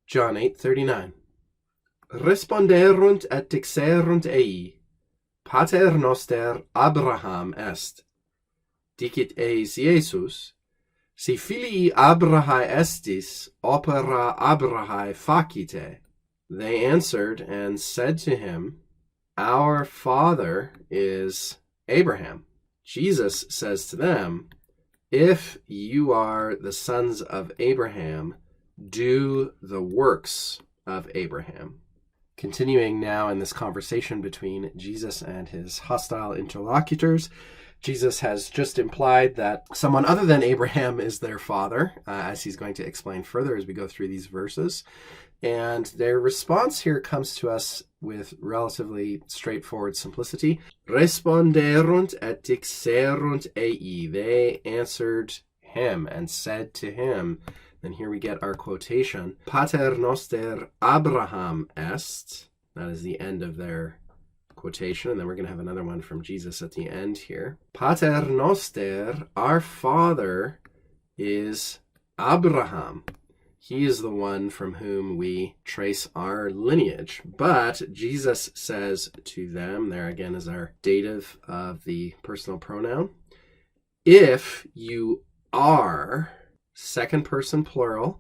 John 8:39. Responderunt et dixerunt ei, Pater noster Abraham est. Dicit eis Iesus, si filii Abrahae estis, opera Abrahae facite. They answered and said to him, Our father is Abraham. Jesus says to them, If you are the sons of Abraham, do the works of Abraham. Continuing now in this conversation between Jesus and his hostile interlocutors, Jesus has just implied that someone other than Abraham is their father, as he's going to explain further as we go through these verses. And their response here comes to us with relatively straightforward simplicity. Responderunt et dixerunt ei. They answered him and said to him. And here we get our quotation. Pater noster Abraham est. That is the end of their quotation. And then we're going to have another one from Jesus at the end here. Pater noster, our father, is Abraham. He is the one from whom we trace our lineage. But Jesus says to them, there again is our dative of the personal pronoun, if you are, second person plural,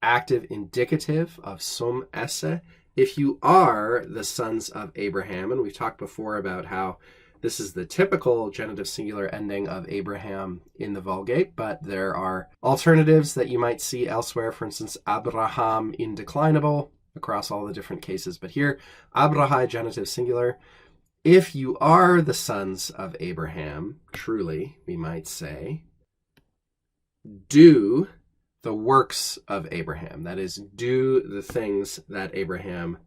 active indicative of sum esse, if you are the sons of Abraham, and we've talked before about how this is the typical genitive singular ending of Abraham in the Vulgate, but there are alternatives that you might see elsewhere. For instance, Abraham indeclinable across all the different cases. But here, Abrahae genitive singular. If you are the sons of Abraham, truly, we might say, do the works of Abraham. That is, do the things that Abraham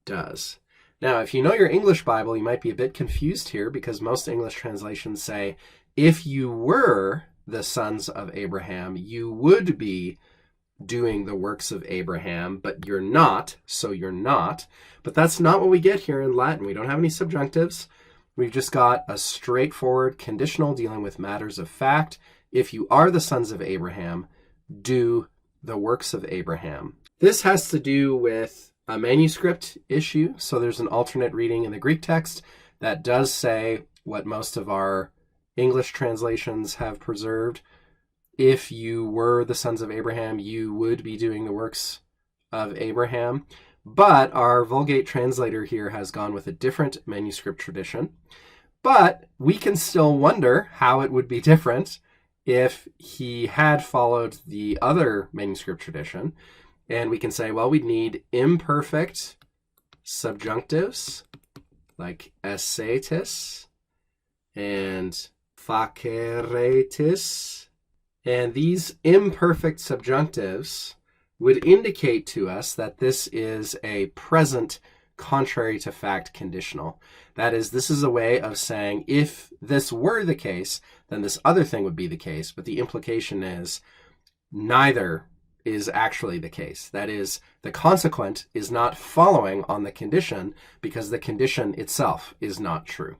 does. Now, if you know your English Bible, you might be a bit confused here because most English translations say, if you were the sons of Abraham, you would be doing the works of Abraham, but you're not, so you're not. But that's not what we get here in Latin. We don't have any subjunctives. We've just got a straightforward conditional dealing with matters of fact. If you are the sons of Abraham, do the works of Abraham. This has to do with a manuscript issue. So there's an alternate reading in the Greek text that does say what most of our English translations have preserved. If you were the sons of Abraham, you would be doing the works of Abraham. But our Vulgate translator here has gone with a different manuscript tradition. But we can still wonder how it would be different if he had followed the other manuscript tradition. And we can say, well, we'd need imperfect subjunctives like essetis and faceretis. And these imperfect subjunctives would indicate to us that this is a present contrary to fact conditional. That is, this is a way of saying if this were the case, then this other thing would be the case. But the implication is neither is actually the case. That is, the consequent is not following on the condition because the condition itself is not true.